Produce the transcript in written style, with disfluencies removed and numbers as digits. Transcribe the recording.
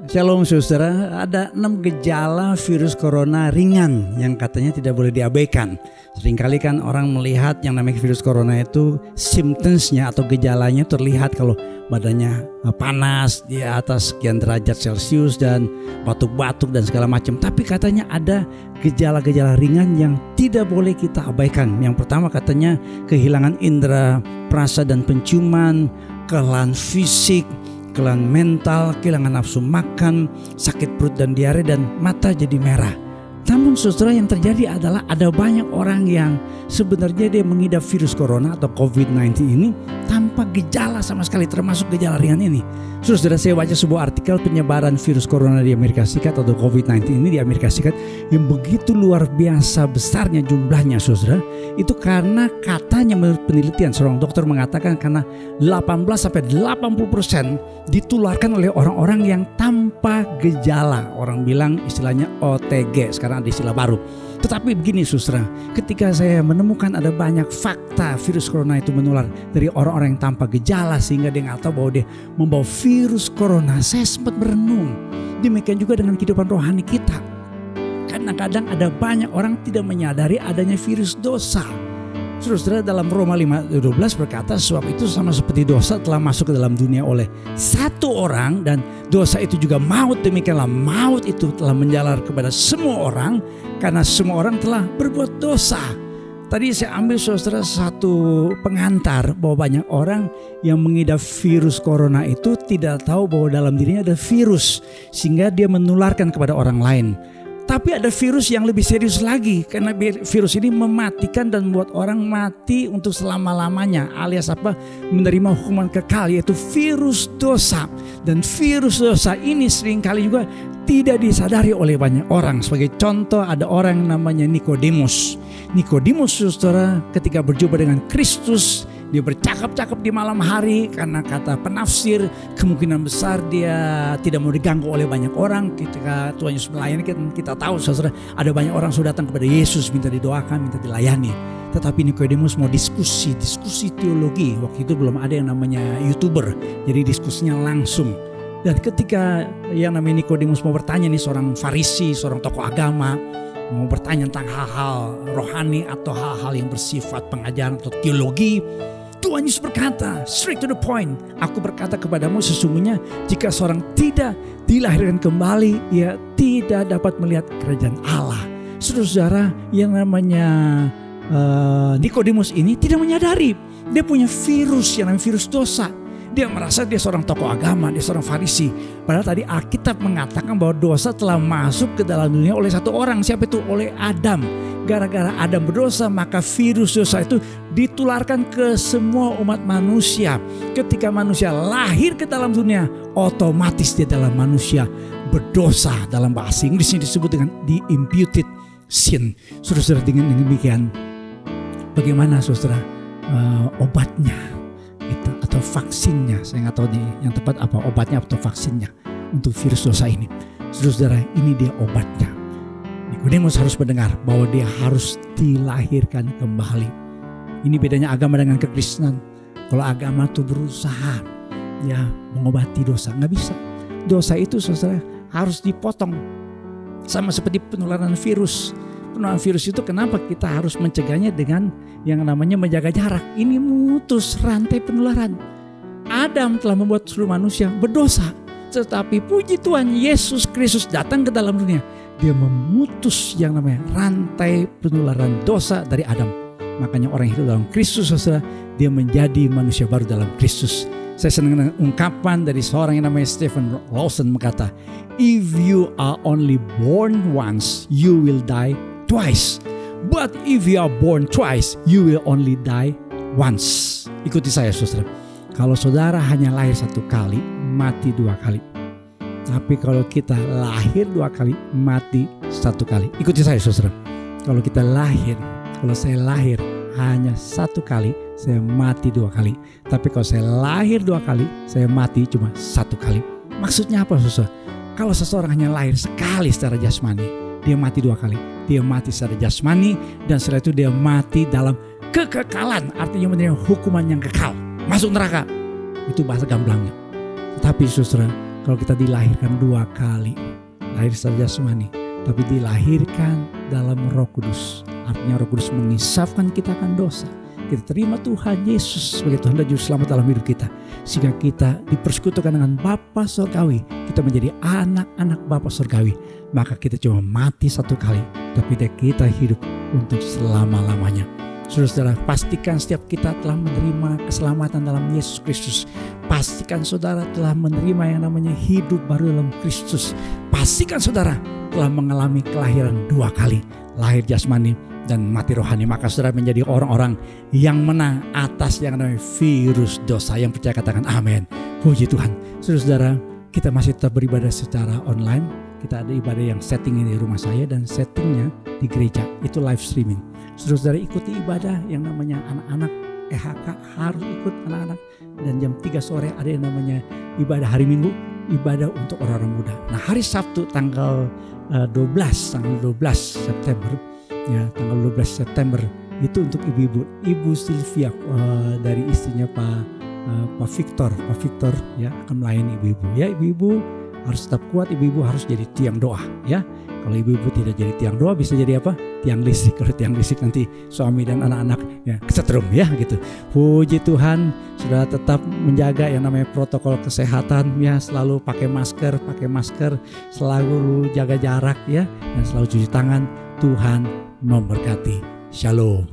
Shalom saudara, ada 6 gejala virus corona ringan yang katanya tidak boleh diabaikan. Seringkali kan orang melihat yang namanya virus corona itu symptomsnya atau gejalanya terlihat kalau badannya panas di atas sekian derajat Celcius dan batuk-batuk dan segala macam. Tapi katanya ada gejala-gejala ringan yang tidak boleh kita abaikan. Yang pertama katanya kehilangan indera perasa dan penciuman, kelelahan fisik, kelelahan mental, kehilangan nafsu makan, sakit perut dan diare, dan mata jadi merah. Namun saudara, yang terjadi adalah ada banyak orang yang sebenarnya dia mengidap virus corona atau COVID-19 ini tanpa gejala sama sekali, termasuk gejala ringan ini. Saudara, saya baca sebuah artikel penyebaran virus corona di Amerika Serikat atau COVID-19 ini di Amerika Serikat yang begitu luar biasa besarnya jumlahnya saudara. Itu karena katanya menurut penelitian seorang dokter mengatakan karena 18-80% ditularkan oleh orang-orang yang tanpa gejala. Orang bilang istilahnya OTG, sekarang ada istilah baru. Tetapi begini saudara, ketika saya menemukan ada banyak fakta virus corona itu menular dari orang-orang yang tanpa gejala sehingga dia nggak tahu bahwa dia membawa virus corona, saya sempat merenung. Demikian juga dengan kehidupan rohani kita. Karena kadang ada banyak orang tidak menyadari adanya virus dosa. Saudara, dalam Roma 5:12 berkata, sebab itu sama seperti dosa telah masuk ke dalam dunia oleh satu orang dan dosa itu juga maut, demikianlah maut itu telah menjalar kepada semua orang karena semua orang telah berbuat dosa. Tadi saya ambil saudara satu pengantar bahwa banyak orang yang mengidap virus corona itu tidak tahu bahwa dalam dirinya ada virus sehingga dia menularkan kepada orang lain. Tapi ada virus yang lebih serius lagi, karena virus ini mematikan dan membuat orang mati untuk selama-lamanya, alias apa, menerima hukuman kekal, yaitu virus dosa. Dan virus dosa ini seringkali juga tidak disadari oleh banyak orang. Sebagai contoh ada orang yang namanya Nikodemus. Nikodemus saudara ketika berjumpa dengan Kristus, dia bercakap-cakap di malam hari karena kata penafsir kemungkinan besar dia tidak mau diganggu oleh banyak orang. Ketika Tuhan Yesus melayani, kita tahu saudara ada banyak orang sudah datang kepada Yesus minta didoakan, minta dilayani. Tetapi Nikodemus mau diskusi teologi. Waktu itu belum ada yang namanya YouTuber, jadi diskusinya langsung. Dan ketika yang namanya Nikodemus mau bertanya, nih seorang Farisi, seorang tokoh agama, mau bertanya tentang hal-hal rohani atau hal-hal yang bersifat pengajaran atau teologi, Tuhan Yesus berkata, straight to the point, aku berkata kepadamu sesungguhnya jika seorang tidak dilahirkan kembali, ia tidak dapat melihat kerajaan Allah. Saudara, yang namanya Nikodemus ini tidak menyadari dia punya virus yang namanya virus dosa. Dia merasa dia seorang tokoh agama, dia seorang Farisi. Padahal tadi Alkitab mengatakan bahwa dosa telah masuk ke dalam dunia oleh satu orang. Siapa itu? Oleh Adam. Gara-gara Adam berdosa, maka virus dosa itu ditularkan ke semua umat manusia. Ketika manusia lahir ke dalam dunia, otomatis dia dalam manusia berdosa. Dalam bahasa Inggrisnya disebut dengan the imputed sin. Saudara, dengan demikian, bagaimana saudara obatnya? Atau vaksinnya, saya nggak tahu nih yang tepat apa, obatnya atau vaksinnya untuk virus dosa ini. Saudara, ini dia obatnya. Nikodemus harus mendengar bahwa dia harus dilahirkan kembali. Ini bedanya agama dengan kekristenan. Kalau agama tuh berusaha ya mengobati dosa, nggak bisa. Dosa itu saudara harus dipotong, sama seperti penularan virus. Penularan virus itu kenapa kita harus mencegahnya dengan yang namanya menjaga jarak. Ini memutus rantai penularan. Adam telah membuat seluruh manusia berdosa, tetapi puji Tuhan Yesus Kristus datang ke dalam dunia. Dia memutus yang namanya rantai penularan dosa dari Adam. Makanya orang yang hidup dalam Kristus saudara, dia menjadi manusia baru dalam Kristus. Saya senang dengan ungkapan dari seorang yang namanya Stephen Lawson berkata, if you are only born once, you will die twice. But if you are born twice, you will only die once. Ikuti saya saudara. Kalau saudara hanya lahir satu kali, mati dua kali. Tapi kalau kita lahir dua kali, mati satu kali. Ikuti saya saudara. Kalau kita lahir, kalau saya lahir hanya satu kali, saya mati dua kali. Tapi kalau saya lahir dua kali, saya mati cuma satu kali. Maksudnya apa saudara? Kalau seseorang hanya lahir sekali secara jasmani, dia mati dua kali. Dia mati secara jasmani dan setelah itu dia mati dalam kekekalan. Artinya menerima hukuman yang kekal, masuk neraka. Itu bahasa gamblangnya. Tetapi saudara, kalau kita dilahirkan 2 kali, lahir secara jasmani, tapi dilahirkan dalam Roh Kudus. Artinya Roh Kudus mengisapkan kita akan dosa. Kita terima Tuhan Yesus sebagai Tuhan dan Juru Selamat dalam hidup kita, sehingga kita dipersekutukan dengan Bapa Surgawi. Kita menjadi anak-anak Bapa Surgawi. Maka kita cuma mati 1 kali, tapi kita hidup untuk selama-lamanya. Saudara-saudara, pastikan setiap kita telah menerima keselamatan dalam Yesus Kristus. Pastikan saudara telah menerima yang namanya hidup baru dalam Kristus. Pastikan saudara telah mengalami kelahiran 2 kali, lahir jasmani dan mati rohani. Maka saudara menjadi orang-orang yang menang atas yang namanya virus dosa. Yang percaya katakan amin. Puji Tuhan. Saudara-saudara, kita masih tetap beribadah secara online. Kita ada ibadah yang settingnya di rumah saya dan settingnya di gereja. Itu live streaming. Saudara-saudara, ikuti ibadah yang namanya anak-anak EHK, harus ikut anak-anak. Dan jam 3 sore ada yang namanya ibadah hari Minggu, ibadah untuk orang-orang muda. Nah, hari Sabtu tanggal 12 September, ya, tanggal 12 September itu untuk ibu-ibu. Ibu Sylvia dari istrinya Pak Victor ya akan melayani ibu-ibu. Ya, ibu-ibu harus tetap kuat, ibu-ibu harus jadi tiang doa, ya. Kalau ibu-ibu tidak jadi tiang doa, bisa jadi apa? Tiang listrik. Kalau tiang listrik nanti suami dan anak-anak ya kesetrum, ya gitu. Puji Tuhan, sudah tetap menjaga yang namanya protokol kesehatan, ya, selalu pakai masker, selalu jaga jarak, ya, dan selalu cuci tangan. Tuhan memberkati. Shalom.